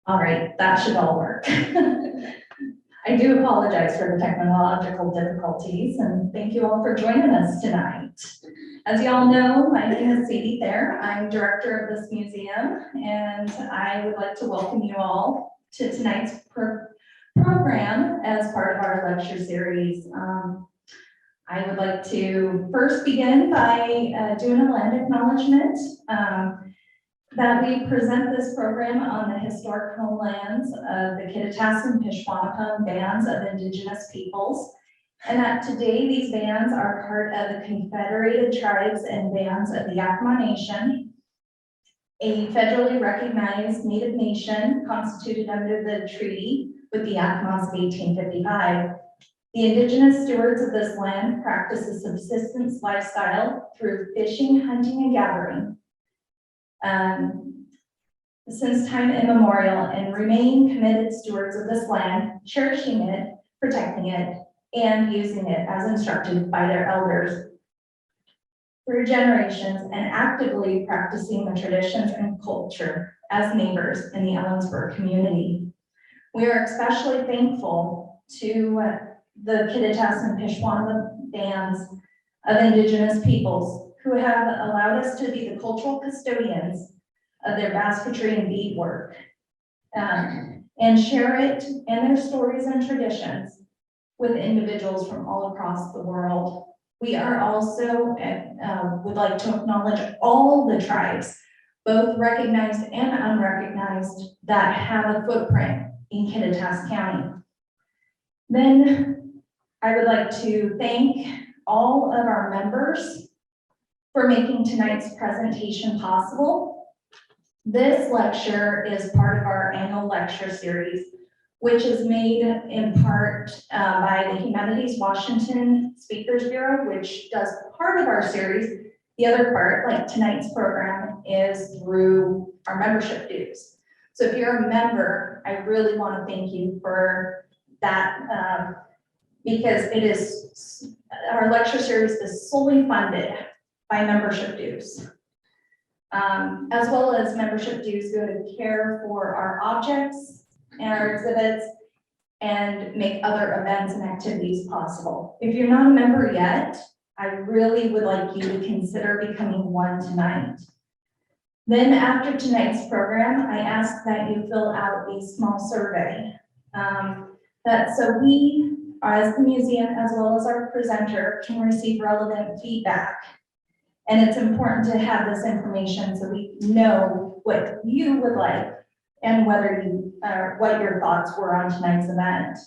All right, that should all work. I do apologize for the technological difficulties and thank you all for joining us tonight. As you all know, my name is Sadie Thayer. I'm director of this museum and I would like to welcome you all to tonight's program as part of our lecture series. I would like to first begin by doing a land acknowledgement. That we present this program on the historic homelands of the Kittitas and Peshawanakan bands of Indigenous peoples, and that today these bands are part of the Confederated Tribes and Bands of the Yakama Nation, a federally recognized Native nation constituted under the treaty with the Yakimas of 1855. The Indigenous stewards of this land practice a subsistence lifestyle through fishing, hunting, and gathering. Since time immemorial and remain committed stewards of this land, cherishing it, protecting it, and using it as instructed by their elders through generations and actively practicing the traditions and culture as neighbors in the Ellensburg community. We are especially thankful to the Kittitas and Peshawanakan bands of Indigenous peoples who have allowed us to be the cultural custodians of their basketry and beadwork, and share it and their stories and traditions with individuals from all across the world. We are also would like to acknowledge all the tribes, both recognized and unrecognized, that have a footprint in Kittitas County. Then I would like to thank all of our members for making tonight's presentation possible. This lecture is part of our annual lecture series, which is made in part by the Humanities Washington Speakers Bureau, which does part of our series. The other part, like tonight's program, is through our membership dues. So if you're a member, I really want to thank you for that, because it is, our lecture series is solely funded by membership dues. As well as membership dues go to care for our objects and our exhibits and make other events and activities possible. If you're not a member yet, I really would like you to consider becoming one tonight. Then after tonight's program, I ask that you fill out a small survey. So we, as the museum, as well as our presenter, can receive relevant feedback. And it's important to have this information so we know what you would like and whether you, what your thoughts were on tonight's event.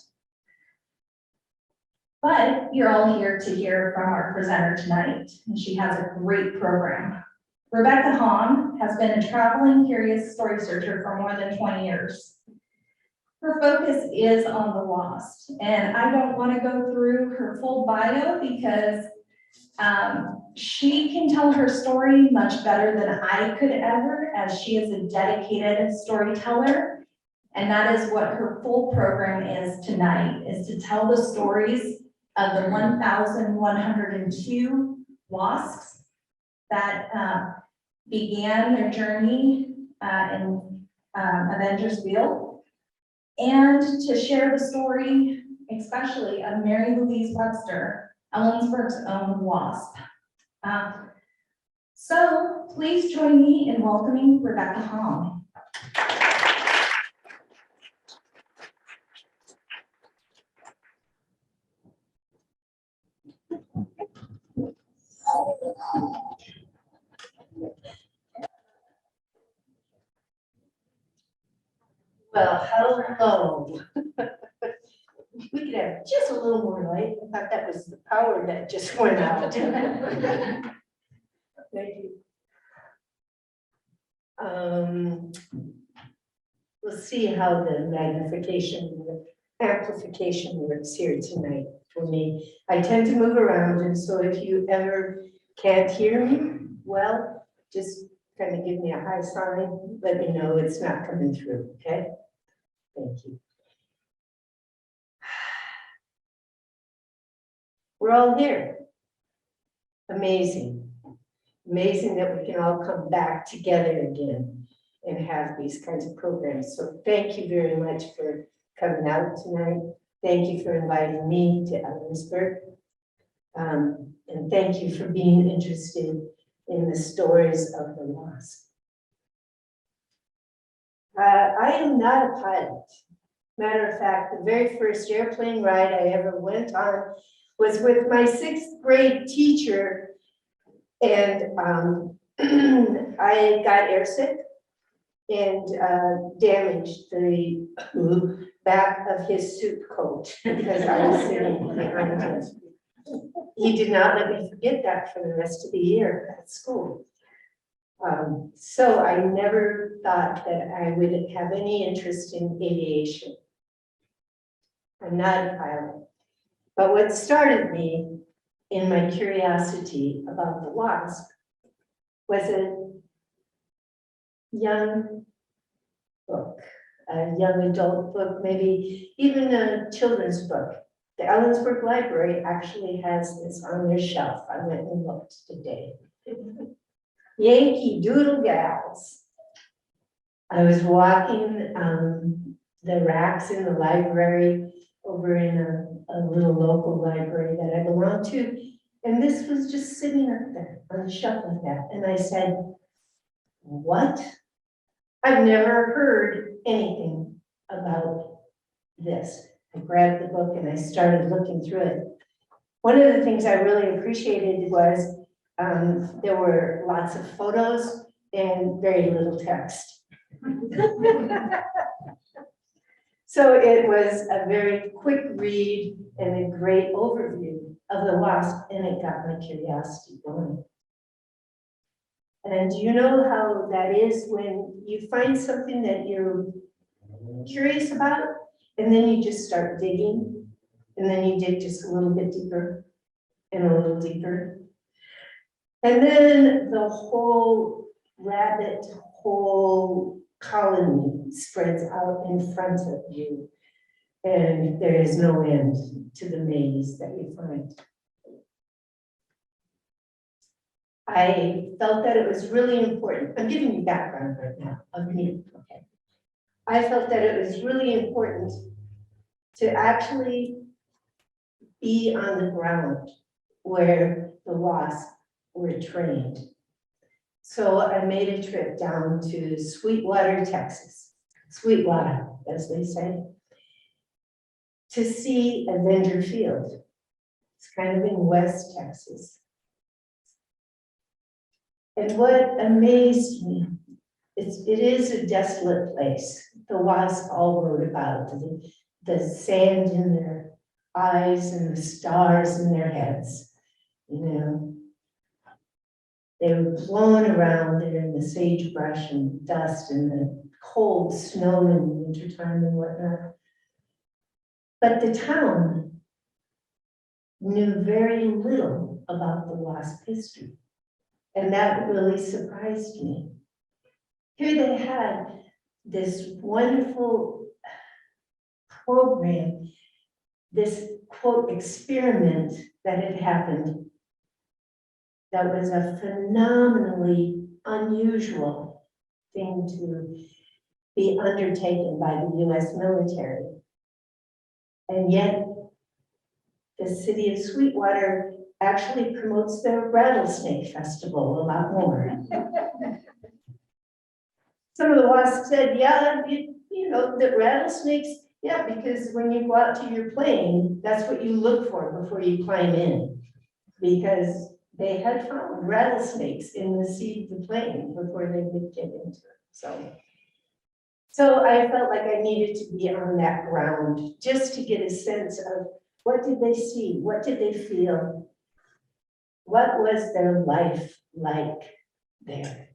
But you're all here to hear from our presenter tonight, and she has a great program. Rebecca Hom has been a traveling curious story searcher for more than 20 years. Her focus is on the WASP, and I don't want to go through her full bio because she can tell her story much better than I could ever, as she is a dedicated storyteller. And that is what her full program is tonight, is to tell the stories of the 1,102 WASPs that began their journey in Avenger Field, and to share the story, especially of Mary Louise Webster, Ellensburg's own WASP. So please join me in welcoming Rebecca Hom. Well, hello. We could have just a little more light. I thought that was the power that just went out. Thank you. We'll see how the magnification, the amplification works here tonight for me. I tend to move around, and so if you ever can't hear me, well, just kind of give me a high sign, let me know it's not coming through, okay? Thank you. We're all here. Amazing. Amazing that we can all come back together again. and have these kinds of programs. So thank you very much for coming out tonight. Thank you for inviting me to Ellensburg. And thank you for being interested in the stories of the WASP. I am not a pilot. Matter of fact, the very first airplane ride I ever went on was with my 6th grade teacher, and I got airsick and damaged the back of his suit coat because I was sitting behind him. He did not let me forget that for the rest of the year at school. So I never thought that I would have any interest in aviation. I'm not a pilot. But what started me in my curiosity about the WASP was a young book, a young adult book, maybe even a children's book. The Ellensburg Library actually has this on their shelf. I went and looked today. Yankee Doodle Gals. I was walking the racks in the library over in a little local library that I belong to, and this was just sitting up there on the shelf like that. And I said, what? I've never heard anything about this. I grabbed the book and I started looking through it. One of the things I really appreciated was there were lots of photos and very little text. So it was a very quick read and a great overview of the WASP, and it got my curiosity going. And do you know how that is when you find something that you're curious about, and then you just start digging, and then you dig just a little bit deeper and a little deeper. And then the whole rabbit hole colony spreads out in front of you, and there is no end to the maze that you find. I felt that it was really important. I'm giving you background right now of me, okay? I felt that it was really important to actually be on the ground where the WASP were trained. So I made a trip down to Sweetwater, Texas, Sweetwater, as they say, to see Avenger Field. It's kind of in West Texas. And what amazed me, it is a desolate place. The WASP all wrote about the sand in their eyes and the stars in their heads, you know. They were blown around there in the sagebrush and dust and the cold snow in the wintertime and whatnot. But the town knew very little about the WASP history. And that really surprised me. Here they had this wonderful program, this quote experiment that had happened that was a phenomenally unusual thing to be undertaken by the US military. And yet the city of Sweetwater actually promotes their rattlesnake festival a lot more. Some of the WASP said, yeah, you know, the rattlesnakes, yeah, because when you go out to your plane, that's what you look for before you climb in. Because they had found rattlesnakes in the seat of the plane before they would get into it. So I felt like I needed to be on that ground just to get a sense of what did they see? What did they feel? What was their life like there?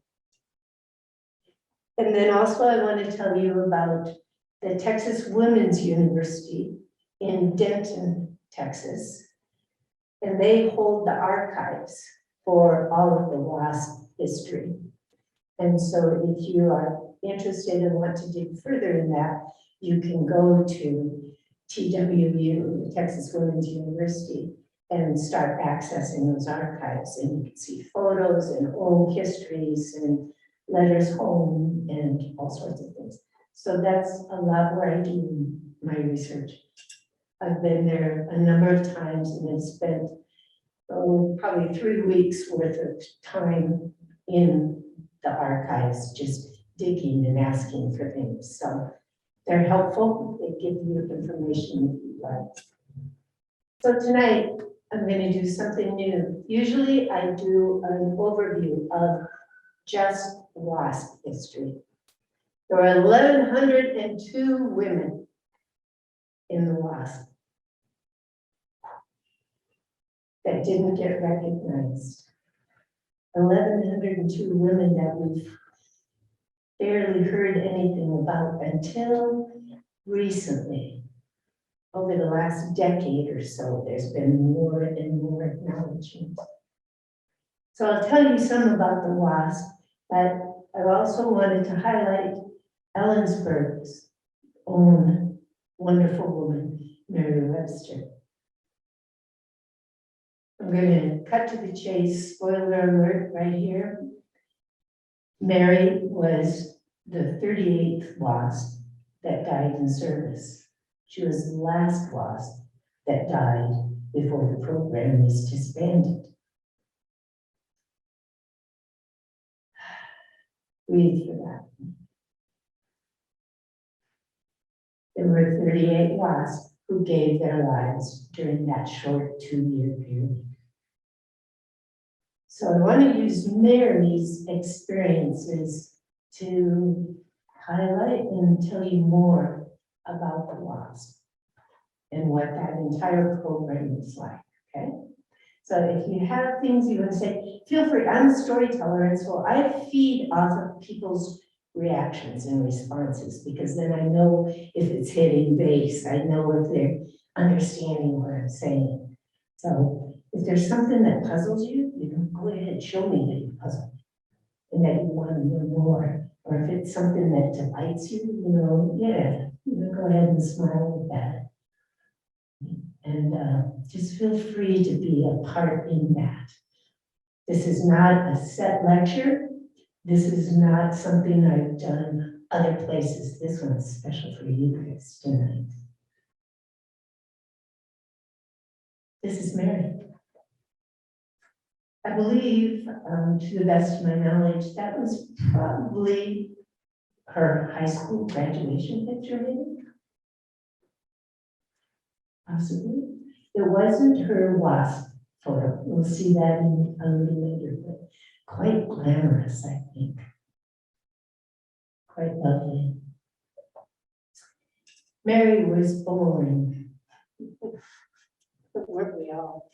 And then also I want to tell you about the Texas Women's University in Denton, Texas. And they hold the archives for all of the WASP history. And so if you are interested and want to dig further in that, you can go to TWU, the Texas Women's University, and start accessing those archives. And you can see photos and old histories and letters home and all sorts of things. So that's a lot where I do my research. I've been there a number of times and have spent probably 3 weeks worth of time in the archives, just digging and asking for things. So they're helpful. They give you information that you like. So tonight, I'm going to do something new. Usually I do an overview of just WASP history. There are 1,102 women in the WASP that didn't get recognized. 1,102 women that we've barely heard anything about until recently. Over the last decade or so, there's been more and more acknowledgement. So I'll tell you some about the WASP, but I also wanted to highlight Ellensburg's own wonderful woman, Mary Webster. I'm going to cut to the chase, spoiler alert right here. Mary was the 38th WASP that died in service. She was the last WASP that died before the program was disbanded. Breathe for that. There were 38 WASP who gave their lives during that short 2-year period. So I want to use Mary's experiences to highlight and tell you more about the WASP and what that entire program is like, okay? So if you have things you want to say, feel free. I'm a storyteller, and so I feed off of people's reactions and responses, because then I know if it's hitting base, I know if they're understanding what I'm saying. So if there's something that puzzles you, you know, go ahead, show me that you're puzzled and that you want to know more. Or if it's something that delights you, you know, yeah, you know, go ahead and smile at that. And just feel free to be a part in that. This is not a set lecture. This is not something I've done other places. This one's special for you guys tonight. This is Mary. I believe, to the best of my knowledge, that was probably her high school graduation picture, maybe? Possibly. It wasn't her WASP photo. We'll see that in a little later, but quite glamorous, I think. Quite lovely. Mary was born, weren't we all,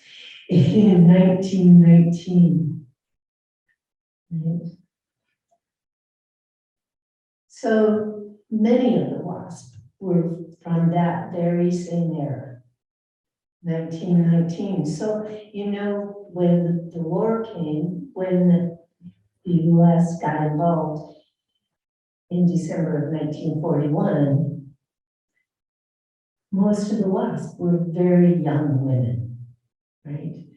in 1919. Right? So many of the WASP were from that very same era, 1919. So, you know, when the war came, when the US got involved in December of 1941, most of the WASP were very young women, right?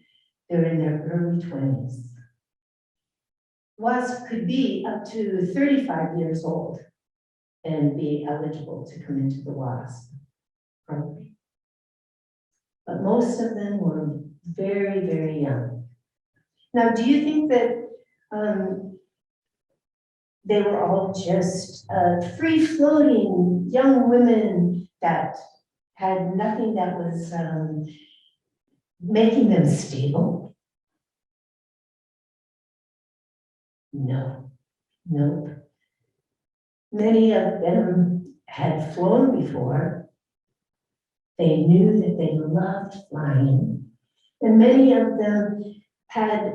They're in their early 20s. WASP could be up to 35 years old and be eligible to come into the WASP program. But most of them were very, very young. Now, do you think that they were all just free-floating young women that had nothing that was making them stable? No, nope. Many of them had flown before. They knew that they loved flying, and many of them had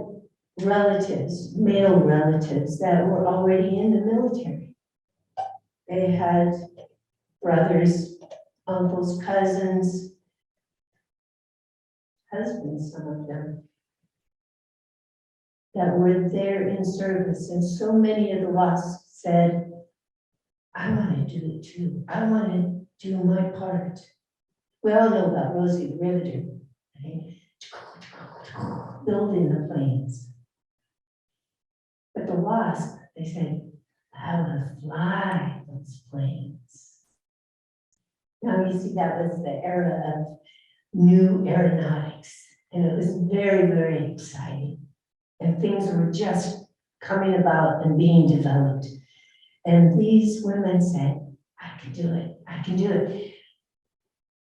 relatives, male relatives, that were already in the military. They had brothers, uncles, cousins, husbands, some of them, that were there in service. And so many of the WASP said, I want to do it too. I want to do my part. We all know about Rosie the Riveter, right? Building the planes. But the WASP, they said, how to fly those planes. Now you see that was the era of new aeronautics, and it was very, very exciting. And things were just coming about and being developed. And these women said, I can do it, I can do it.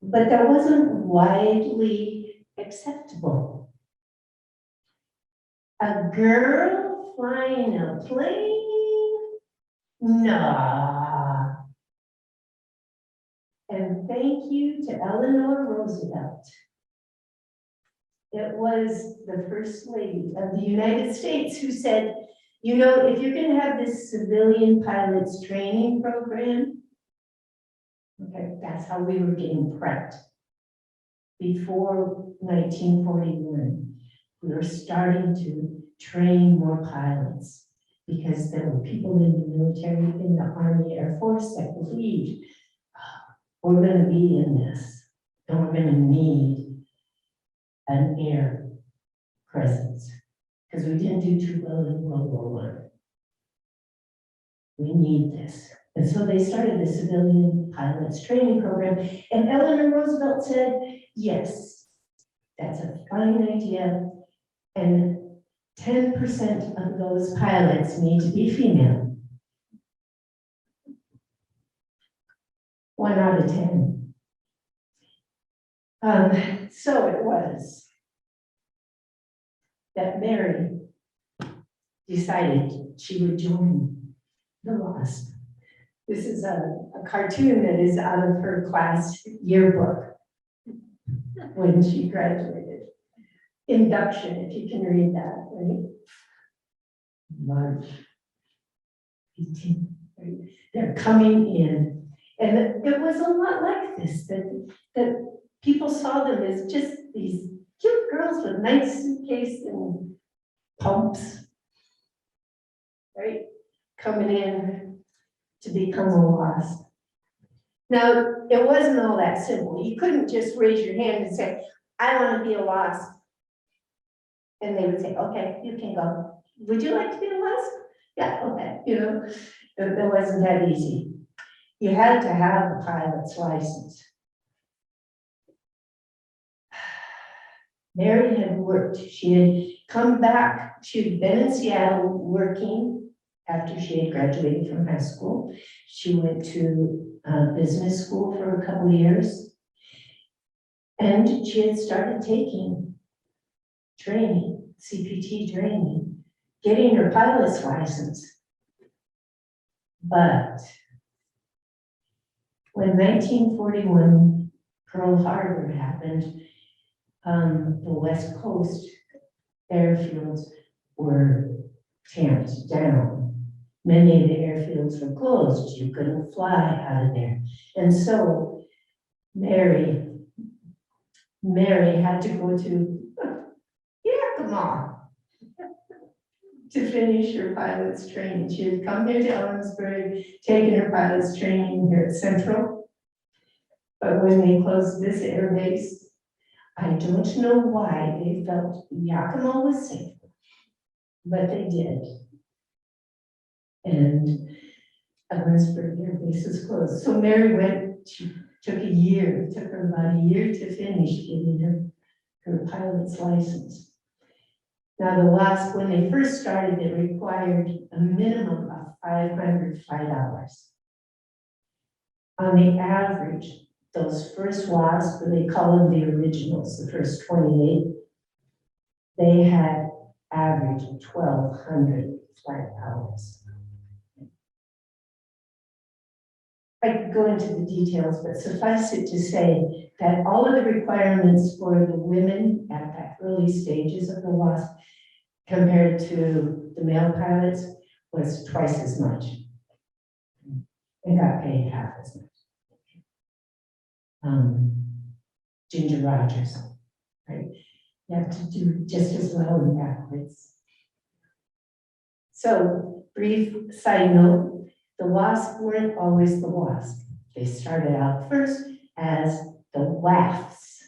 But that wasn't widely acceptable. A girl flying a plane? Nah. And thank you to Eleanor Roosevelt. It was the First Lady of the United States who said, you know, if you're going to have this civilian pilots training program, okay, that's how we were getting prepped. Before 1941, we were starting to train more pilots because there were people in the military, in the Army, Air Force that believed we're going to be in this and we're going to need an air presence because we didn't do too well in World War I. We need this. And so they started the civilian pilots training program. And Eleanor Roosevelt said, yes, that's a fine idea. And 10% of those pilots need to be female. 1 out of 10. So it was that Mary decided she would join the WASP. This is a cartoon that is out of her class yearbook when she graduated. Induction, if you can read that, right? March 18, right? They're coming in. And it was a lot like this, that people saw them as just these cute girls with nice suitcase and pumps, right? Coming in to become a WASP. Now, it wasn't all that simple. You couldn't just raise your hand and say, I want to be a WASP. And they would say, okay, you can go. Would you like to be a WASP? Yeah, okay, you know, it wasn't that easy. You had to have a pilot's license. Mary had worked. She had come back. She had been in Seattle working after she had graduated from high school. She went to business school for a couple of years. And she had started taking training, CPT training, getting her pilot's license. But when 1941 Pearl Harbor happened, the West Coast airfields were tamped down. Many of the airfields were closed. You couldn't fly out of there. And so Mary had to go to Yakima to finish her pilot's training. She had come here to Ellensburg, taken her pilot's training here at Central. But when they closed this air base, I don't know why they felt Yakima was safe, but they did. And Ellensburg Air Base was closed. So Mary went, she took a year, it took her about a year to finish getting her pilot's license. Now the WASP, when they first started, it required a minimum of 500 flight hours. On the average, those first WASP, they call them the originals, the first 28, they had average 1,200 flight hours. I could go into the details, but suffice it to say that all of the requirements for the women at that early stages of the WASP compared to the male pilots was twice as much. They got paid half as much. Ginger Rogers, right? You have to do just as well and backwards. So, brief side note, the WASP weren't always the WASP. They started out first as the WAFs.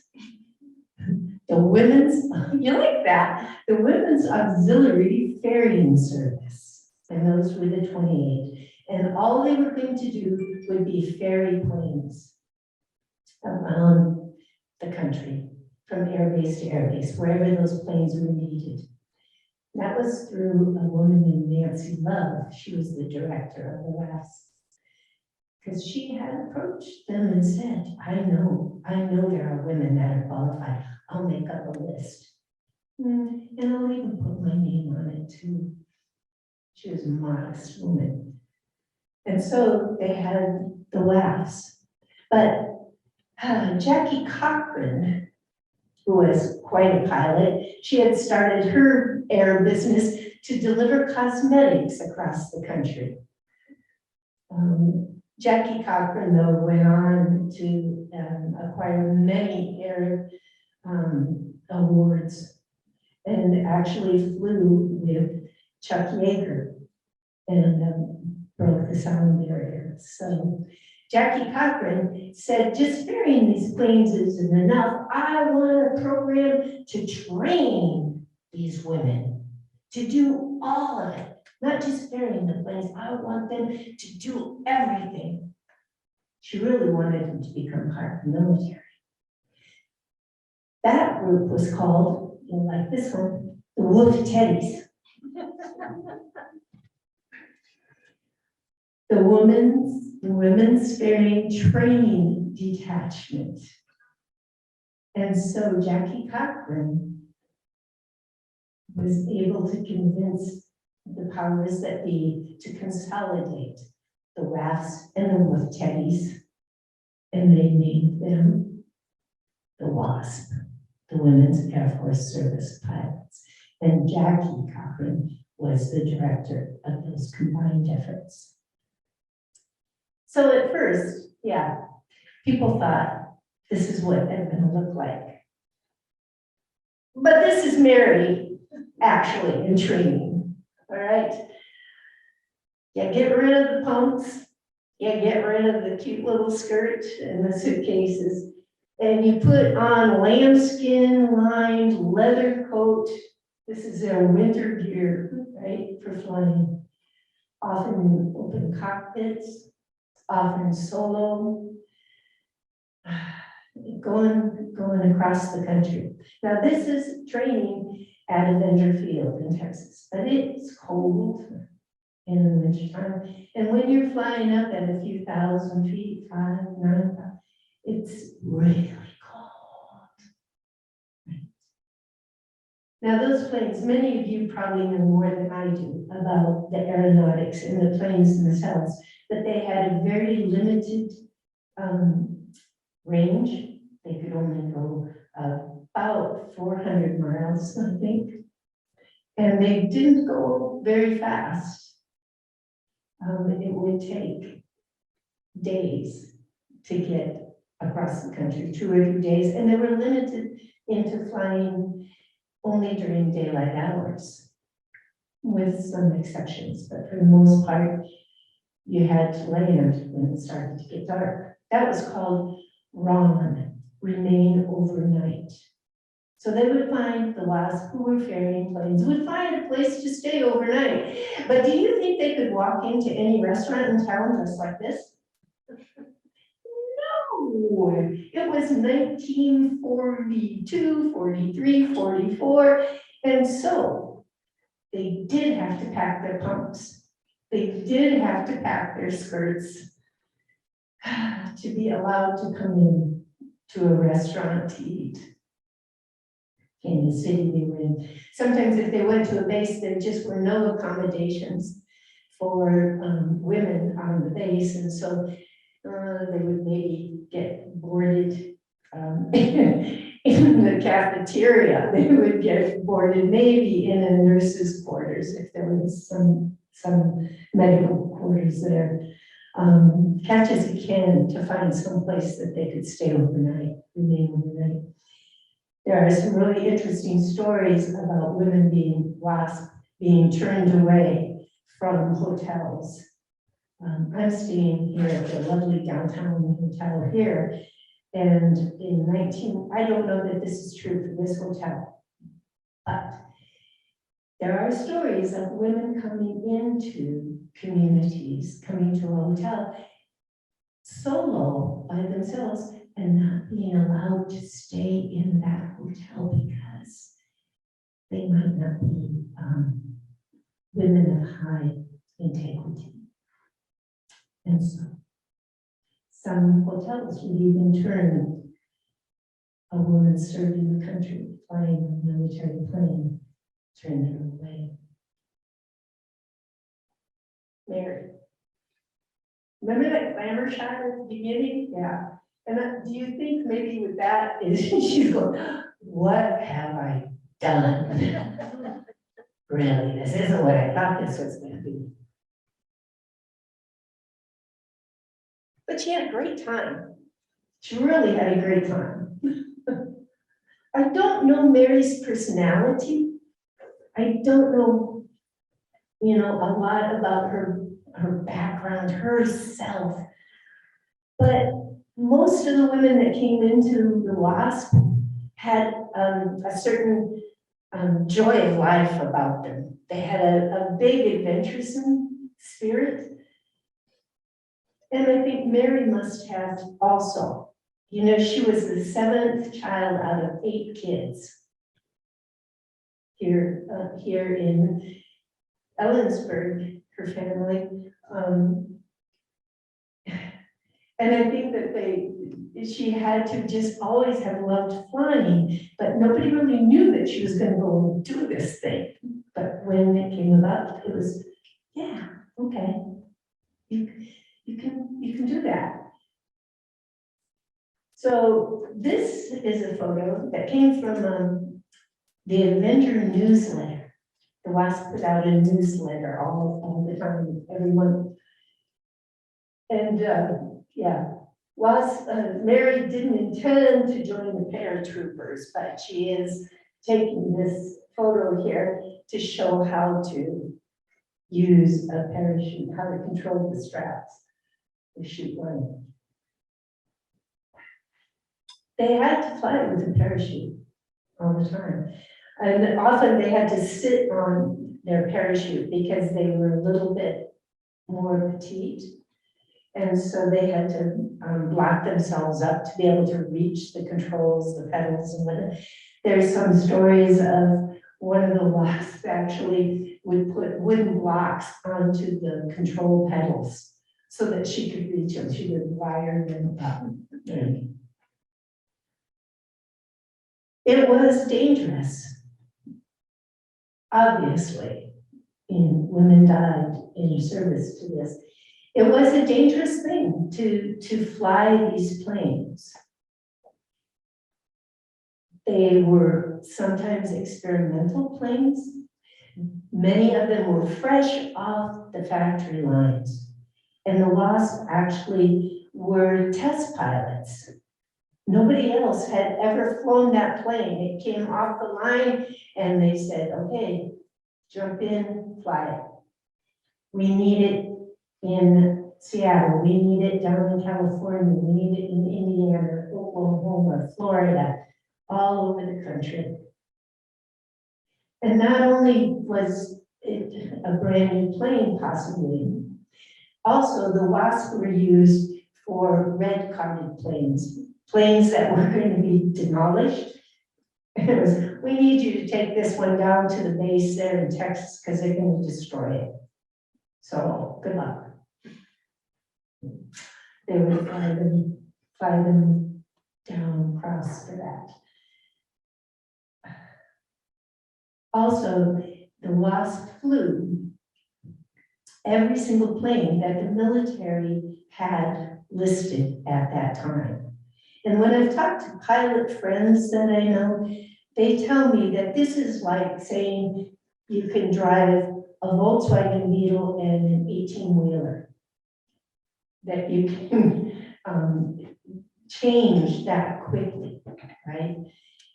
The Women's, you like that? The Women's Auxiliary Ferrying Service. And those were the 28. And all they were going to do would be ferry planes around the country, from airbase to airbase, wherever those planes were needed. That was through a woman named Nancy Love. She was the director of the WASP. Because she had approached them and said, I know there are women that are qualified. I'll make up a list. And I'll even put my name on it too. She was a modest woman. And so they had the WASP. But Jackie Cochran, who was quite a pilot, she had started her air business to deliver cosmetics across the country. Jackie Cochran, though, went on to acquire many air awards and actually flew with Chuck Yeager and broke the sound barrier. So Jackie Cochran said, just ferrying these planes isn't enough. I want a program to train these women to do all of it. Not just ferrying the planes, I want them to do everything. She really wanted them to become part of the military. That group was called, like this one, the Wolf-Teddies. The Women's Ferrying Training Detachment. And so Jackie Cochran was able to convince the powers that be to consolidate the WASP and the Wolf-Teddies, and they named them the WASP, the Women's Airforce Service Pilots. And Jackie Cochran was the director of those combined efforts. So at first, yeah, people thought this is what they're going to look like. But this is Mary, actually, in training, all right? You get rid of the pumps, you get rid of the cute little skirt and the suitcases, and you put on lambskin-lined leather coat. This is their winter gear, right, for flying. Often in open cockpits, often solo, going across the country. Now this is training at Avenger Field in Texas, but it's cold in the wintertime. And when you're flying up at a few thousand feet, 5,000, 9,000, it's really cold. Now those planes, many of you probably know more than I do about the aeronautics and the planes themselves, but they had a very limited range. They could only go about 400 miles, I think. And they didn't go very fast. It would take days to get across the country, 2 or 3 days, and they were limited into flying only during daylight hours, with some exceptions, but for the most part, you had to land when it started to get dark. That was called RON, remain overnight. So they would find the WASP who were ferrying planes, would find a place to stay overnight. But do you think they could walk into any restaurant in town just like this? No, it was 1942, 43, 44. And so they did have to pack their pumps. They did have to pack their skirts to be allowed to come in to a restaurant to eat in the city they were in. Sometimes if they went to a base, there just were no accommodations for women on the base. And so they would maybe get boarded in the cafeteria. They would get boarded maybe in a nurse's quarters if there was some medical quarters there. Catch as you can to find some place that they could stay overnight, remain overnight. There are some really interesting stories about women being turned away from hotels. I'm staying here at the lovely downtown hotel here, and I don't know that this is true for this hotel, but There are stories of women coming into communities, coming to a hotel solo by themselves and not being allowed to stay in that hotel because they might not be women of high integrity. And so some hotels would even turn a woman serving the country, flying a military plane, turn her away. Mary. Remember that glamour shot at the beginning? Yeah. And do you think maybe with that is you go, what have I done? Really, this isn't what I thought this was going to be. But she had a great time. She really had a great time. I don't know Mary's personality. I don't know, a lot about her background, herself. But most of the women that came into the WASP had a certain joy of life about them. They had a big adventuresome spirit. And I think Mary must have also. She was the 7th child out of 8 kids here in Ellensburg, her family. And I think that she had to just always have loved flying, but nobody really knew that she was going to go and do this thing. But when it came about, it was, yeah, okay, you can do that. So this is a photo that came from the Avenger newsletter. The WASP put out a newsletter all the time, every month. And yeah, WASP, Mary didn't intend to join the paratroopers, but she is taking this photo here to show how to use a parachute, how to control the straps, the chute line. They had to fly with a parachute all the time. And often they had to sit on their parachute because they were a little bit more petite. And so they had to block themselves up to be able to reach the controls, the pedals and whatnot. There's some stories of one of the WASPs actually would put wooden blocks onto the control pedals so that she could reach them. She would wire them up. It was dangerous. Obviously, women died in service to this. It was a dangerous thing to fly these planes. They were sometimes experimental planes. Many of them were fresh off the factory lines. And the WASP actually were test pilots. Nobody else had ever flown that plane. It came off the line and they said, okay, jump in, fly it. We need it in Seattle. We need it down in California. We need it in Indiana, Oklahoma, Florida, all over the country. And not only was it a brand new plane, possibly, also the WASP were used for red carded planes. Planes that were going to be demolished. It was, we need you to take this one down to the base there in Texas because they're going to destroy it. So good luck. They would fly them down across for that. Also, the WASP flew every single plane that the military had listed at that time. And when I've talked to pilot friends that I know, they tell me that this is like saying you can drive a Volkswagen Beetle and an 18-wheeler. That you can change that quickly, right?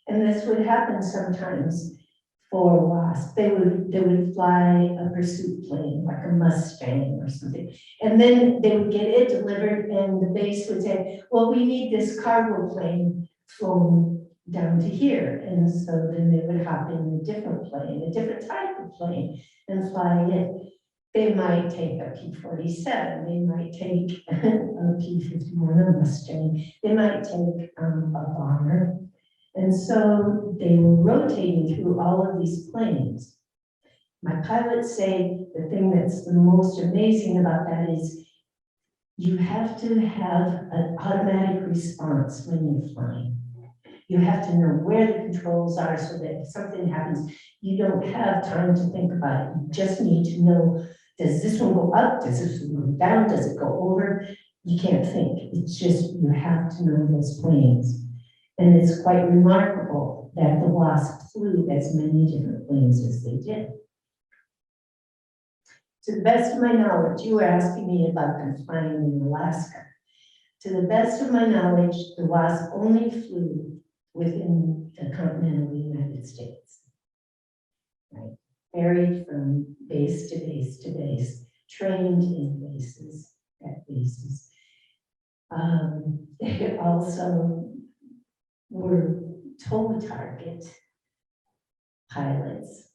And this would happen sometimes for WASP. They would fly a pursuit plane, like a Mustang or something. And then they would get it delivered and the base would say, well, we need this cargo plane flown down to here. And so then they would hop in a different plane, a different type of plane, and fly it. They might take a P-47, they might take a P-51, a Mustang, they might take a bomber. And so they were rotating through all of these planes. My pilots say the thing that's the most amazing about that is you have to have an automatic response when you're flying. You have to know where the controls are so that if something happens, you don't have time to think about it. You just need to know, does this one go up? Does this one go down? Does it go over? You can't think. It's just, you have to know those planes. And it's quite remarkable that the WASP flew as many different planes as they did. To the best of my knowledge, you were asking me about them flying in Alaska. To the best of my knowledge, the WASP only flew within the continental United States. Right? Ferried from base to base to base, trained in bases, at bases. They also were tow target pilots,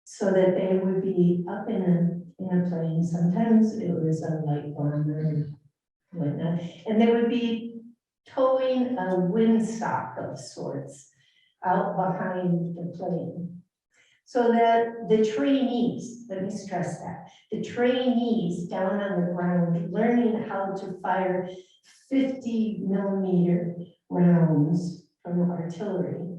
so that they would be up in a plane. Sometimes it was a light bomber and whatnot, and they would be towing a windsock of sorts out behind the plane, so that the trainees, let me stress that, the trainees down on the ground learning how to fire 50mm rounds from artillery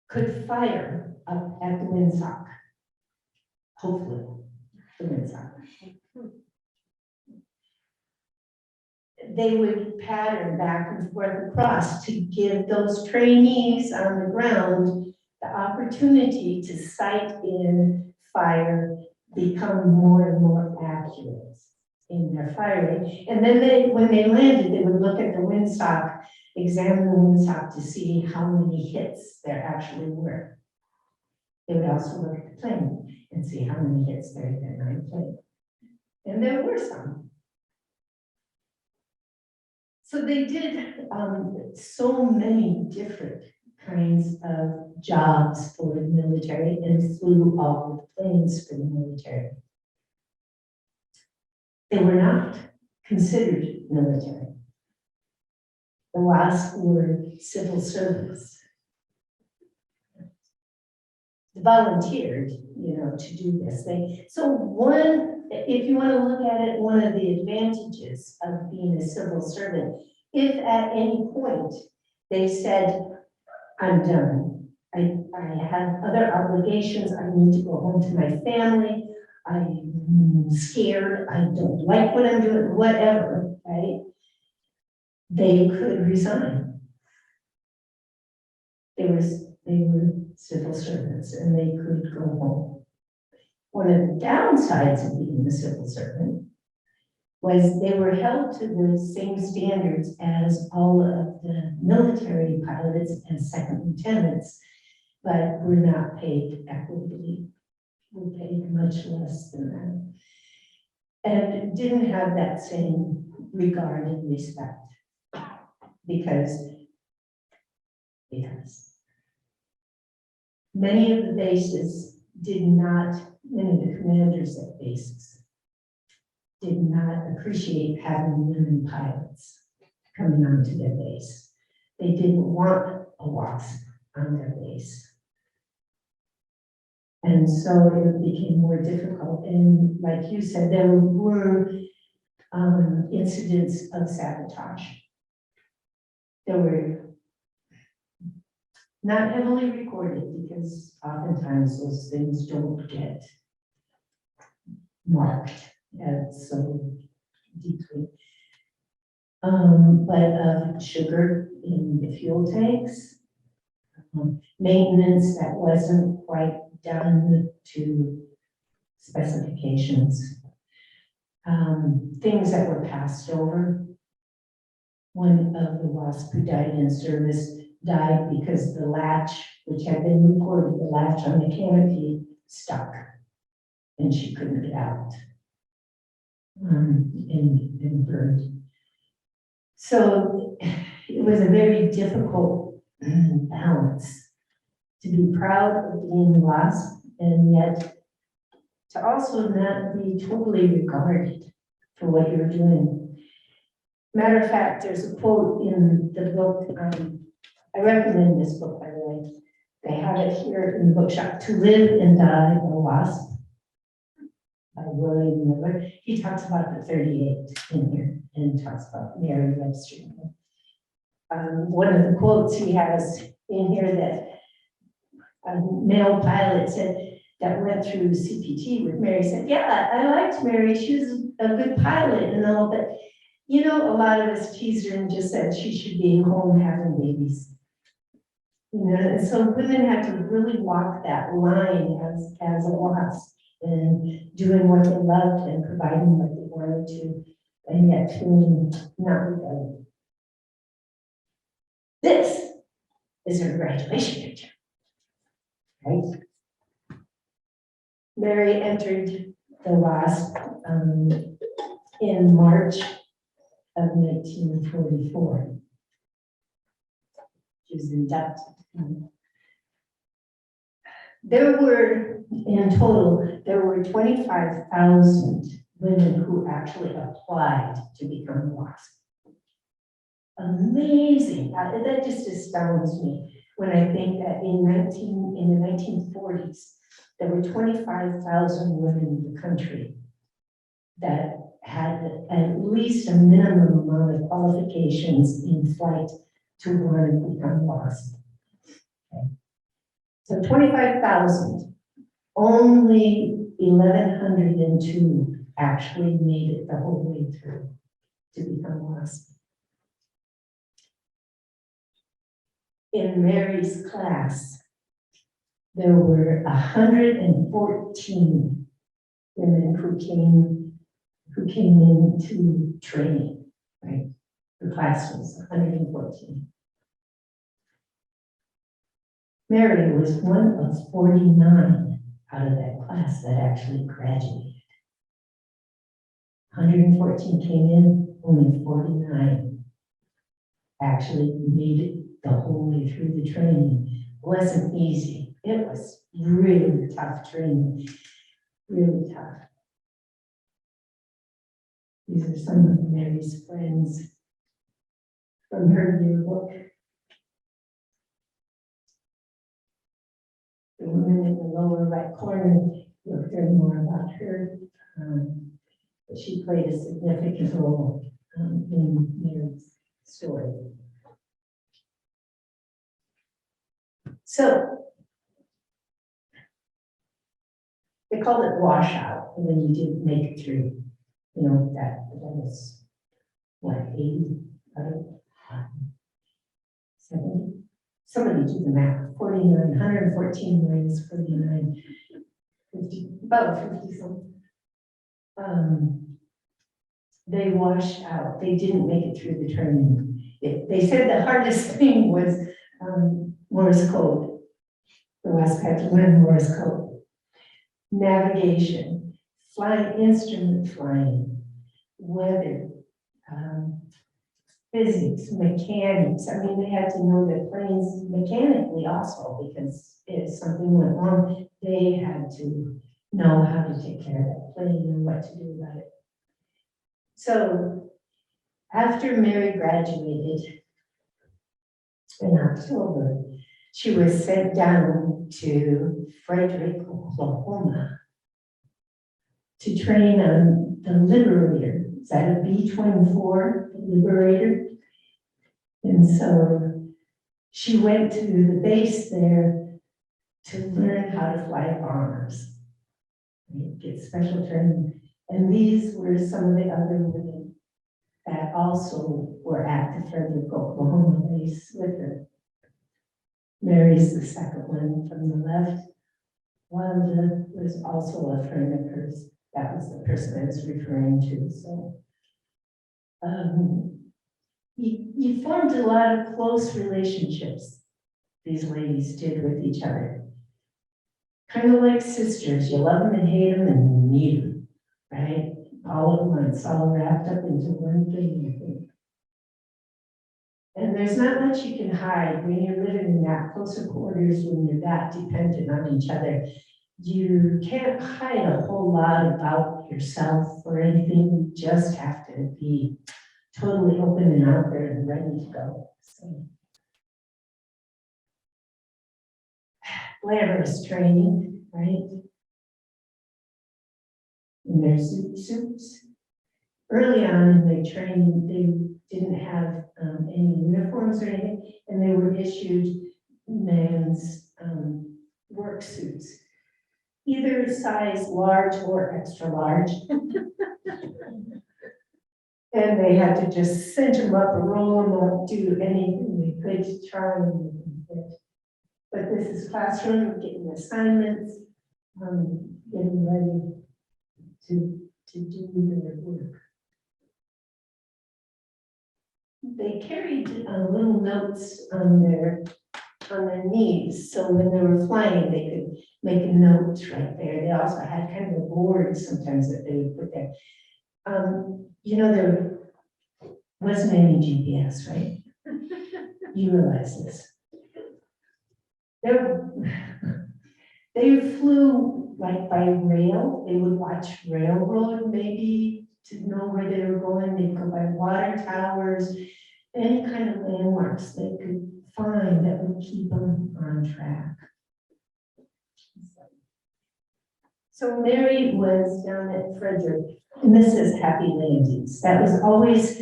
could fire up at the windsock, hopefully, the windsock. They would pattern back and forth across to give those trainees on the ground the opportunity to sight in, fire, become more and more accurate in their firing. And then when they landed, they would look at the windsock, examine the windsock to see how many hits there actually were. They would also look at the plane and see how many hits there had been on the plane. And there were some. So they did so many different kinds of jobs for the military and flew all of the planes for the military. They were not considered military. The WASP were civil service. They volunteered, to do this thing. So if you want to look at it, one of the advantages of being a civil servant, if at any point they said, I'm done, I have other obligations, I need to go home to my family, I'm scared, I don't like what I'm doing, whatever, right? They could resign. They were civil servants and they could go home. One of the downsides of being a civil servant was they were held to the same standards as all of the military pilots and second lieutenants, but were not paid equitably. Were paid much less than that. And didn't have that same regard and respect because many of the bases did not, many of the commanders at bases did not appreciate having women pilots coming onto their base. They didn't want a WASP on their base. And so it became more difficult. And like you said, there were incidents of sabotage. There were not heavily recorded because oftentimes those things don't get marked so deeply. But sugar in the fuel tanks, maintenance that wasn't quite done to specifications, things that were passed over. One of the WASP who died in service died because the latch, which had been recorded, the latch on the canopy stuck and she couldn't get out and burned. So it was a very difficult balance to be proud of being WASP and yet to also not be totally regarded for what you're doing. Matter of fact, there's a quote in the book. I recommend this book, by the way. They have it here in the bookshop, To Live and Die a WASP by William Miller. He talks about the 38 in here and talks about Mary Webster. One of the quotes he has in here that a male pilot said that went through CPT with Mary said, yeah, I liked Mary. She was a good pilot and all, but you know, a lot of us teased her and just said she should be home having babies. You know, and so women had to really walk that line as a WASP and doing what they loved and providing what they wanted to, and yet feeling not regarded. This is her graduation picture, right? Mary entered the WASP in March of 1944. She was inducted. There were, in total, there were 25,000 women who actually applied to become WASP. Amazing. That just astounds me when I think that in the 1940s, there were 25,000 women in the country that had at least a minimum amount of qualifications in flight to want to become WASP. Okay. So 25,000, only 1,102 actually made it the whole way through to become WASP. In Mary's class, there were 114 women who came into training, right? The class was 114. Mary was one of 49 out of that class that actually graduated. 114 came in, only 49 actually made it the whole way through the training. It wasn't easy. It was really tough training, really tough. These are some of Mary's friends from her yearbook. The woman in the lower right corner, you'll hear more about her. But she played a significant role in Mary's story. So, they called it washout when you didn't make it through. You know, that was, what, 80, 70? Somebody do the math, 49, 114 minus 49, 50, about 50 something. They washed out, they didn't make it through the training. They said the hardest thing was Morse code. The WASP had to learn Morse code. Navigation, flying, instrument flying, weather, physics, mechanics. I mean, they had to know their planes mechanically also, because if something went wrong, they had to know how to take care of that plane and what to do about it. So after Mary graduated in October, she was sent down to Frederick, Oklahoma to train on the Liberator. Is that a B-24, the Liberator? And so she went to the base there to learn how to fly bombers, get special training. And these were some of the other women that also were at the Frederick, Oklahoma base with her. Mary's the second one from the left. Wanda was also a friend of hers. That was the person I was referring to. So you formed a lot of close relationships, these ladies did with each other. Kind of like sisters. You love them and hate them and you need them, right? All at once, all wrapped up into one thing, I think. And there's not much you can hide when you're living in that closer quarters, when you're that dependent on each other. You can't hide a whole lot about yourself or anything. You just have to be totally open and out there and ready to go. So. Glamorous training, right? And their suits. Early on in the training, they didn't have any uniforms or anything, and they were issued men's work suits, either size large or extra large. And they had to just cinch them up, roll them up, do anything they could to try and fit. But this is classroom, getting assignments, getting ready to do their work. They carried little notes on their knees, so when they were flying, they could make a note right there. They also had kind of a board sometimes that they would put there. You know, there wasn't any GPS, right? You realize this. They flew like by rail. They would watch railroad maybe to know where they were going. They'd go by water towers, any kind of landmarks they could find that would keep them on track. So Mary was down at Frederick, and this is happy landings. That was always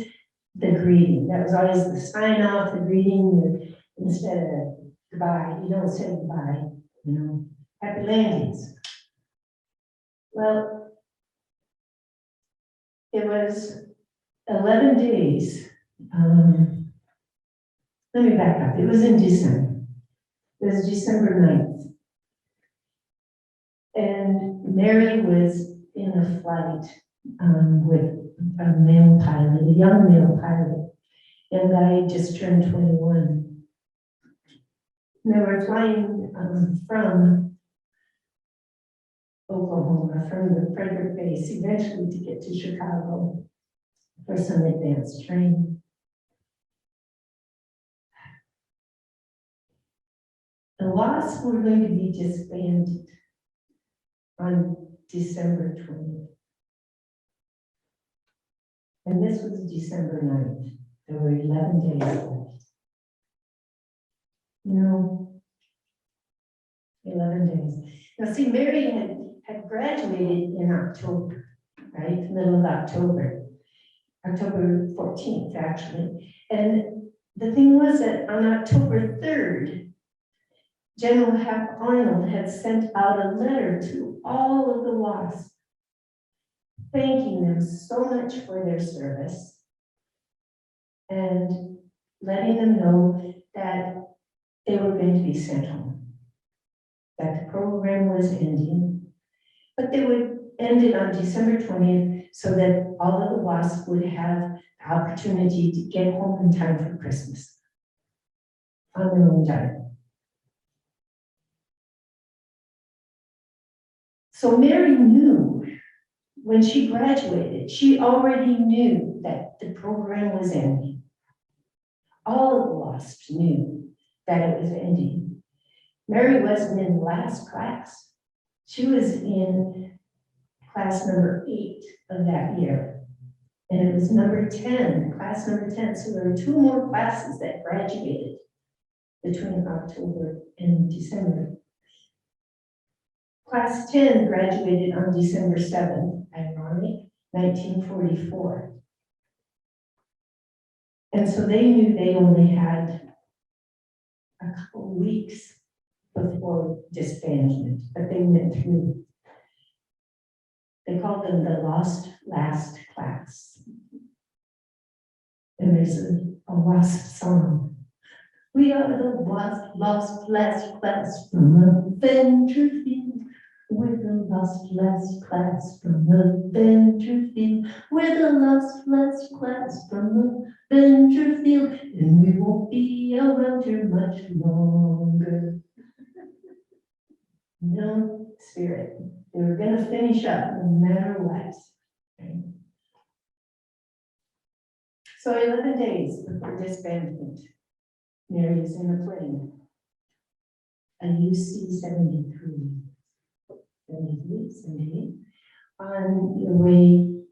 the greeting. That was always the sign off, the greeting, instead of goodbye. You don't say goodbye, you know, happy landings. Well, it was 11 days. Let me back up. It was in December. It was December 9th. And Mary was in a flight with a male pilot, a young male pilot, and I just turned 21. And they were flying from Oklahoma, from the Frederick base, eventually to get to Chicago for some advanced training. The WASP were going to be disbanded on December 20th. And this was December 9th. There were 11 days left. No, 11 days. Now see, Mary had graduated in October, right? Middle of October. October 14th, actually. And the thing was that on October 3rd, General Hap Arnold had sent out a letter to all of the WASP, thanking them so much for their service and letting them know that they were going to be sent home, that the program was ending, but they would end it on December 20th so that all of the WASP would have the opportunity to get home in time for Christmas on their own time. So Mary knew when she graduated, she already knew that the program was ending. All of the WASPs knew that it was ending. Mary wasn't in the last class. She was in class number 8 of that year. And it was number 10, class number 10. So there were 2 more classes that graduated between October and December. Class 10 graduated on December 7th, ironic, 1944. And so they knew they only had a couple of weeks before disbandment, but they went through. They called them the Lost Last Class. And there's a WASP song. We are the WASP Lost Last Class from Avenger Field. We're the lost last class from Avenger Field. We're the lost last class from Avenger Field. And we won't be around here much longer. No spirit. They were going to finish up no matter what. Okay. So 11 days before disbandment, Mary is in the plane. A UC 73, 78, on your way,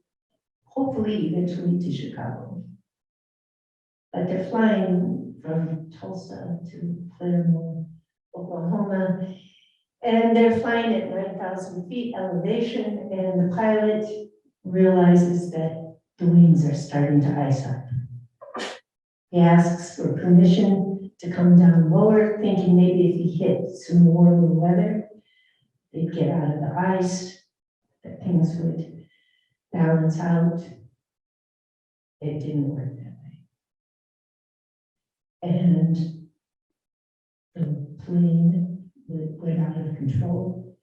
hopefully eventually to Chicago. But they're flying from Tulsa to Claremore, Oklahoma, and they're flying at 9,000 feet elevation, and the pilot realizes that the wings are starting to ice up. He asks for permission to come down lower, thinking maybe if he hit some warmer weather, they'd get out of the ice, that things would balance out. It didn't work that way. And the plane went out of control,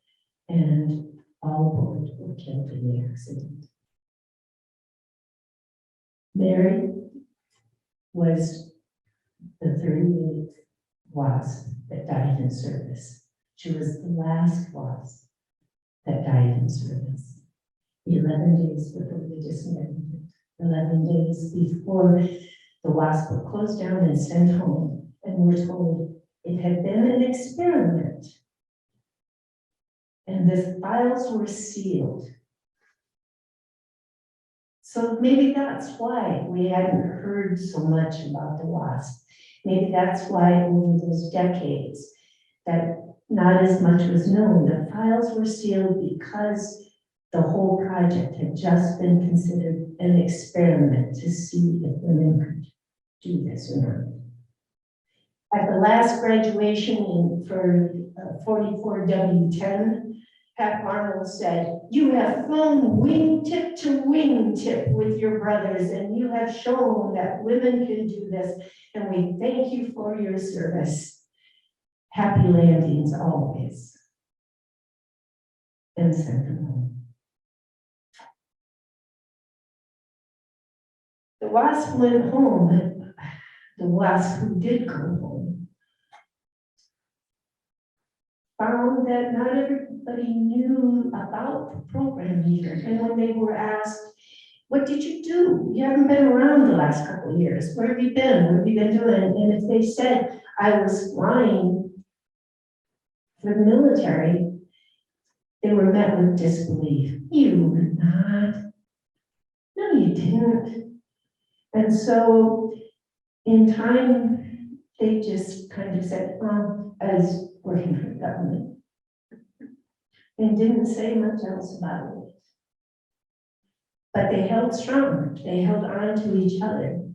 and all aboard were killed in the accident. Mary was the 38th WASP that died in service. She was the last WASP that died in service. 11 days before the disbandment, 11 days before the WASP were closed down and sent home, and we're told it had been an experiment. And the files were sealed. So maybe that's why we hadn't heard so much about the WASP. Maybe that's why over those decades that not as much was known. The files were sealed because the whole project had just been considered an experiment to see if women could do this or not. At the last graduation for 44W10, Pat Arnold said, "You have flown wingtip to wingtip with your brothers, and you have shown that women can do this, and we thank you for your service. Happy landings always." And sent them home. The WASP went home. The WASP who did go home found that not everybody knew about the program either. And when they were asked, "What did you do? You haven't been around the last couple of years. Where have you been? What have you been doing?" And if they said, "I was flying for the military," they were met with disbelief. "You were not. No, you didn't." And so in time, they just kind of said, "I was working for the government," and didn't say much else about it. But they held strong. They held on to each other.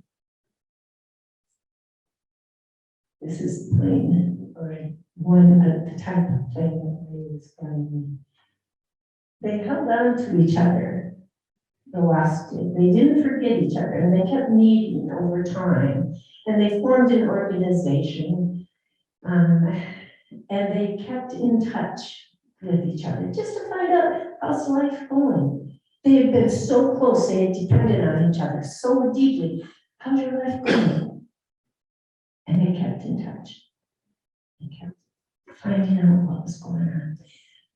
This is the plane, or one of the type of plane that they was flying. They held on to each other. The WASP did. They didn't forget each other, and they kept meeting over time. And they formed an organization, and they kept in touch with each other just to find out how's life going. They had been so close, they had depended on each other so deeply. How's your life going? And they kept in touch. They kept finding out what was going on.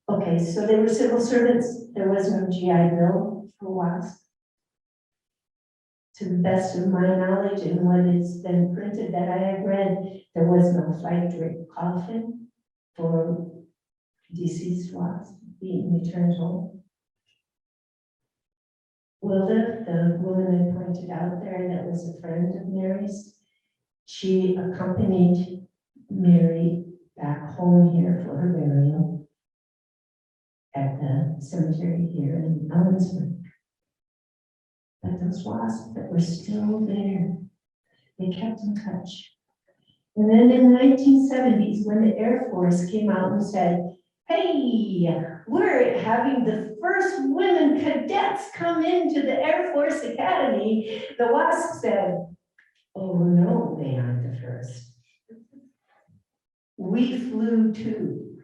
Okay, so they were civil servants. There was no GI Bill for WASP. To the best of my knowledge and what has been printed that I have read, there was no flight draped coffin for deceased WASP being returned home. Wilda, the woman I pointed out there that was a friend of Mary's, she accompanied Mary back home here for her burial at the cemetery here in Ellensburg. But those WASP that were still there, they kept in touch. And then in the 1970s, when the Air Force came out and said, "Hey, we're having the first women cadets come into the Air Force Academy," the WASP said, "Oh no, they aren't the first. We flew too."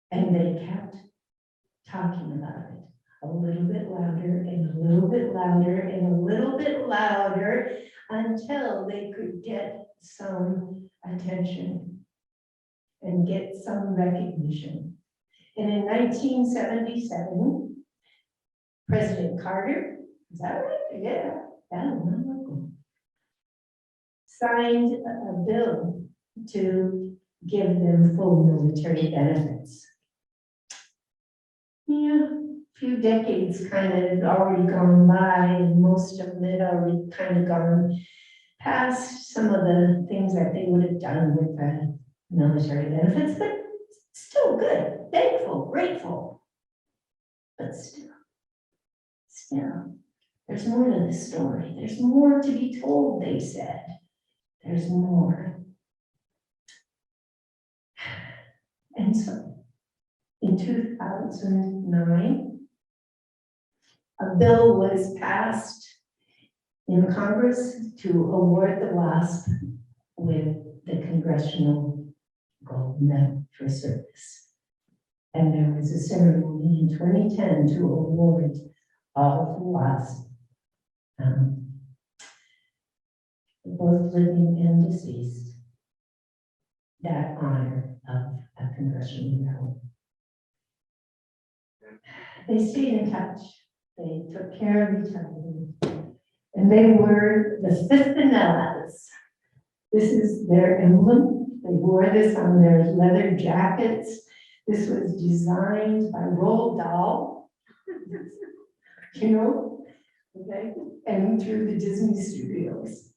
And they kept talking about it. A little bit louder and a little bit louder and a little bit louder until they could get some attention and get some recognition. And in 1977, President Carter Is that right? Yeah. Signed a bill to give them full military benefits. Yeah, a few decades kind of already gone by, and most of them had already kind of gone past some of the things that they would have done with the military benefits, but still good, thankful, grateful. But still, there's more to the story. There's more to be told, they said. There's more. And so, in 2009, a bill was passed in Congress to award the WASP with the Congressional Gold Medal for service. And there was a ceremony in 2010 to award all of the WASP, both living and deceased, that honor of a congressional medal. They stayed in touch. They took care of each other. And they were the fifth Vanillas. This is their emblem. They wore this on their leather jackets. This was designed by Roald Dahl, you know, okay, and through the Disney studios.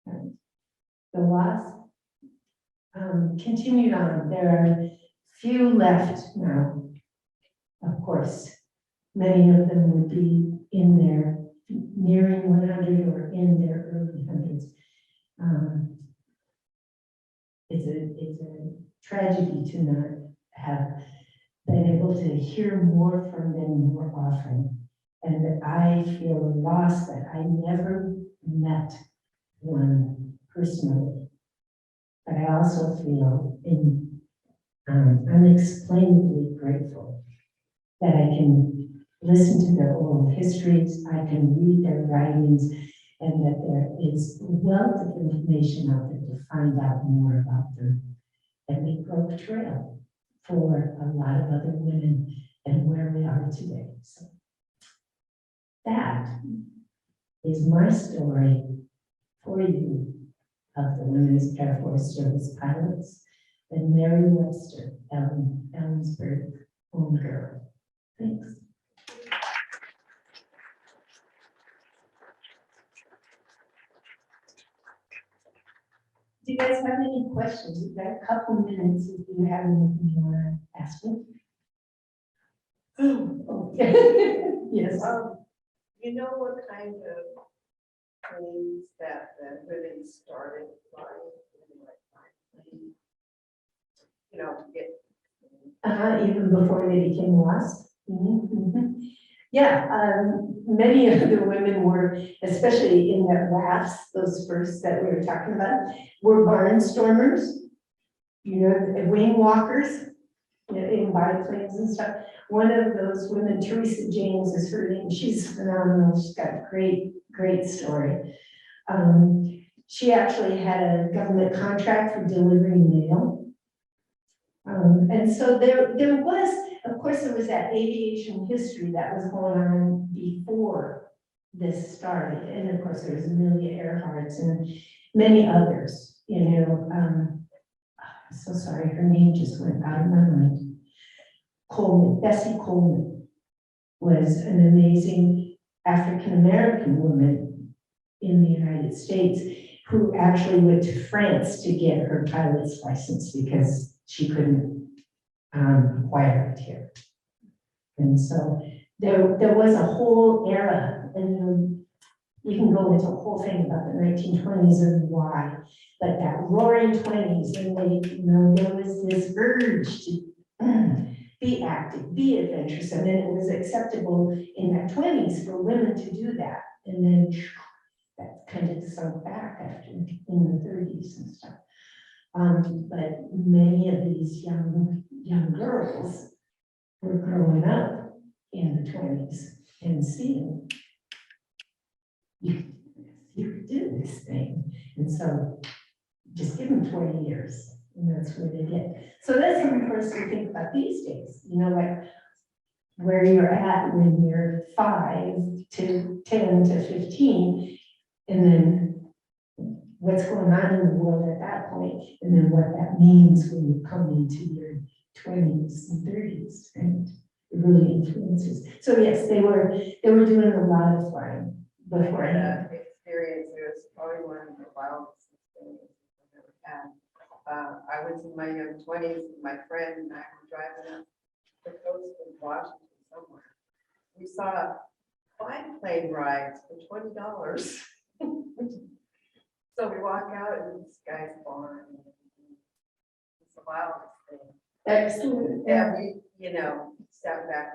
And the WASP continued on. There are few left now. Of course, many of them would be in their nearing 100 or in their early hundreds. It's a tragedy to not have been able to hear more from them more often. And that I feel a loss that I never met one personally. But I also feel unexplainably grateful that I can listen to their oral histories, I can read their writings, and that there is a wealth of information out there to find out more about them. And we broke a trail for a lot of other women and where we are today. So that is my story for you of the Women's Airforce Service Pilots and Mary Webster, Ellensburg, homegirl. Thanks. Do you guys have any questions? We've got a couple minutes if you have anything you want to ask me. Oh, yes. You know what kind of things that the women started flying, you know, to get. Even before they became WASP. Yeah, many of the women were, especially in the WASP, those first that we were talking about, were barnstormers, you know, wing walkers, you know, in biplanes and stuff. One of those women, Teresa James is her name. She's phenomenal. She's got a great story. She actually had a government contract for delivering mail. And so there was, of course, there was that aviation history that was going on before this started. And of course, there was Amelia Earhart's and many others, you know. I'm so sorry, her name just went out of my mind. Bessie Coleman was an amazing African-American woman in the United States who actually went to France to get her pilot's license because she couldn't acquire it here. And so there was a whole era, and we can go into a whole thing about the 1920s and why, but that roaring 20s, and they, you know, there was this urge to be active, be adventurous, and then it was acceptable in the 20s for women to do that. And then that kind of sunk back after in the 30s and stuff. But many of these young girls were growing up in the 20s and seeing you could do this thing. And so just give them 20 years, and that's what they did. So that's something for us to think about these days, you know, like where you're at when you're 5 to 10 to 15, and then what's going on in the world at that point, and then what that means when you come into your 20s and 30s, and it really influences. So yes, they were doing a lot of flying before I had. Experience, it was probably one of the wildest experiences I've ever had. I was in my young 20s, my friend and I were driving up the coast of Washington somewhere. We saw 5 plane rides for $20. So we walk out and this guy's barn. It's the wildest thing. Excellent. Yeah, we, sat back,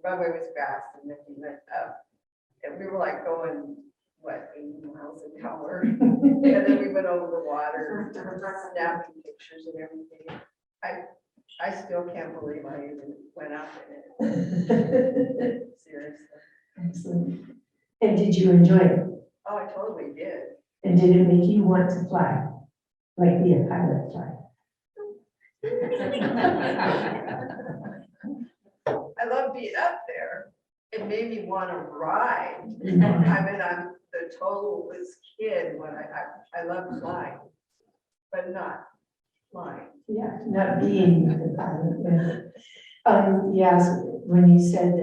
runway was fast and then we went up. And we were like going, 80 miles an hour. And then we went over the water, snapping pictures and everything. I still can't believe I even went up in it. Seriously. Excellent. And did you enjoy it? Oh, I totally did. And did it make you want to fly? Like be a pilot fly? I love being up there. It made me want to ride. I mean, I'm the totalist kid when I love flying, but not flying. Yeah, not being the pilot. Yeah. Yes, when you said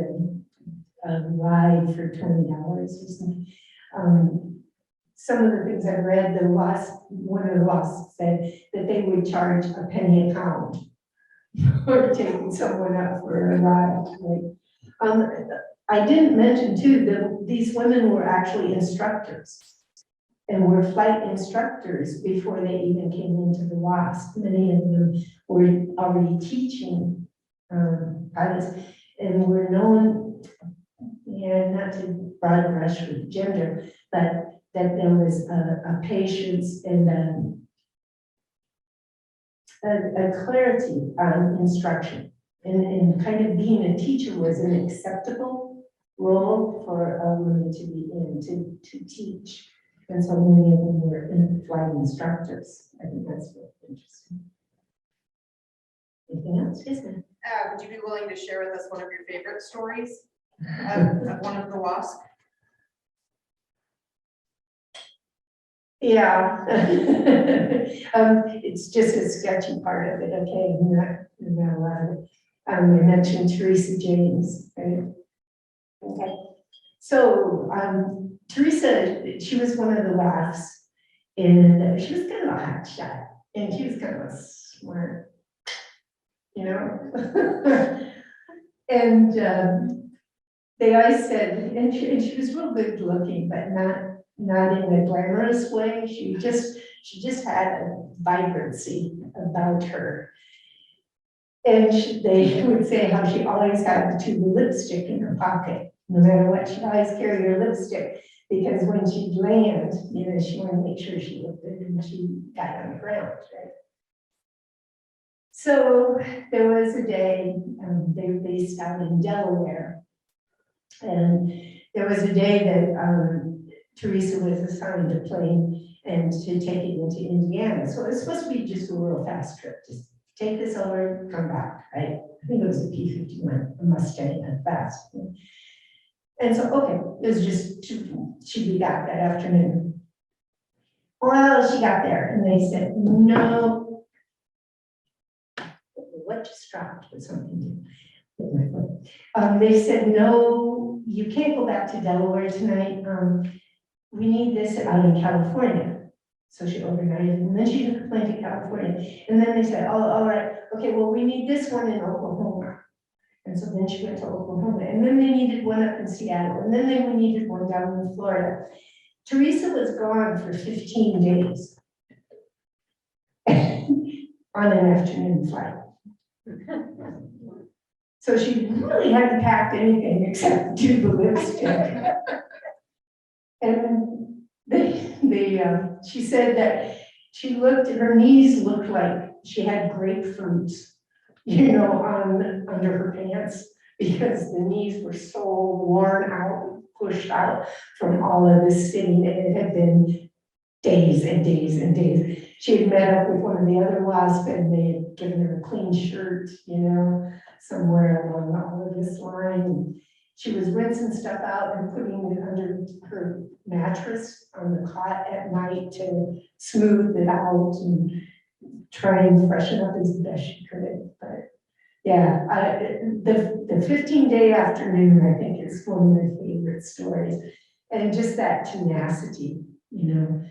ride for $20 or something, some of the things I read, one of the WASP said that they would charge a penny a pound for taking someone out for a ride. Right? I didn't mention too that these women were actually instructors and were flight instructors before they even came into the WASP. Many of them were already teaching pilots and were known, not to broad brush with gender, but that there was a patience and a clarity on instruction. And kind of being a teacher was an acceptable role for a woman to be in, to teach. And so many of them were flight instructors. I think that's really interesting. Anything else? Yes, ma'am. Would you be willing to share with us one of your favorite stories of one of the WASP? Yeah. It's just a sketchy part of it, okay? Not a lot of it. I mentioned Teresa James, right? Okay. So Teresa, she was one of the WAFs, and she was kind of a hot shot, and she was kind of smart, and they always said, and she was real good looking, but not in a glamorous way. She just had a vibrancy about her. And they would say how she always had the tube of lipstick in her pocket. No matter what, she'd always carry her lipstick because when she'd land, she wanted to make sure she looked good when she got on the ground, right? So there was a day, they were based out in Delaware. And there was a day that Teresa was assigned a plane and to take it into Indiana. So it was supposed to be just a real fast trip. Just take this over, come back, right? I think it was a P-51, a Mustang, and fast. And so, okay, it was just, she'd be back that afternoon. Well, she got there and they said, no. What just dropped with something with my foot. They said, no, you can't go back to Delaware tonight. We need this out in California. So she overnighted, and then she took a plane to California. And then they said, oh, all right, okay, well, we need this one in Oklahoma. And so then she went to Oklahoma. And then they needed one up in Seattle. And then we needed one down in Florida. Teresa was gone for 15 days on an afternoon flight. So she really hadn't packed anything except tube of lipstick. And she said that she looked, her knees looked like she had grapefruits, under her pants, because the knees were so worn out, pushed out from all of this sitting, and it had been days and days and days. She had met up with one of the other WASP, and they had given her a clean shirt, somewhere along all of this line. She was rinsing stuff out and putting it under her mattress on the cot at night to smooth it out and try and freshen up as best she could. But yeah, the 15-day afternoon, I think, is one of my favorite stories. And just that tenacity, you know,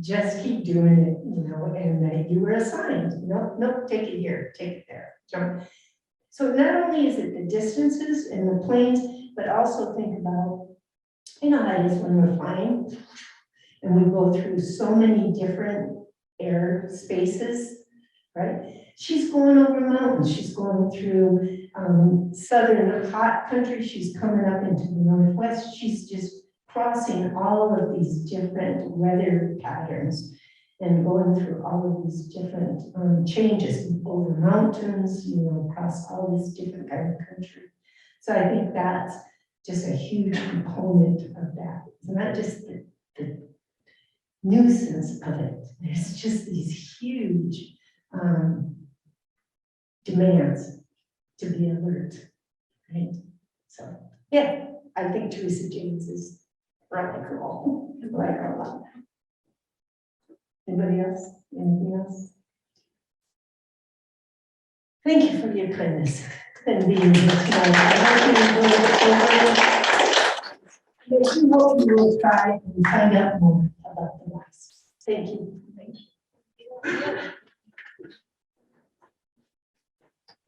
just keep doing it, you know, and that you were assigned. No, take it here, take it there. Jump. So not only is it the distances and the planes, but also think about, you know, how it is when we're flying and we go through so many different air spaces, right? She's going over mountains, she's going through southern hot country, she's coming up into the northwest, she's just crossing all of these different weather patterns and going through all of these different changes over mountains, you know, across all this different kind of country. So I think that's just a huge component of that. It's not just the nuisance of it. There's just these huge demands to be alert, right? So yeah, I think Teresa James is radical, like her a lot. Anybody else? Anything else? Thank you for your kindness and being here tonight. I hope you will try and find out more about the WASP. Thank you.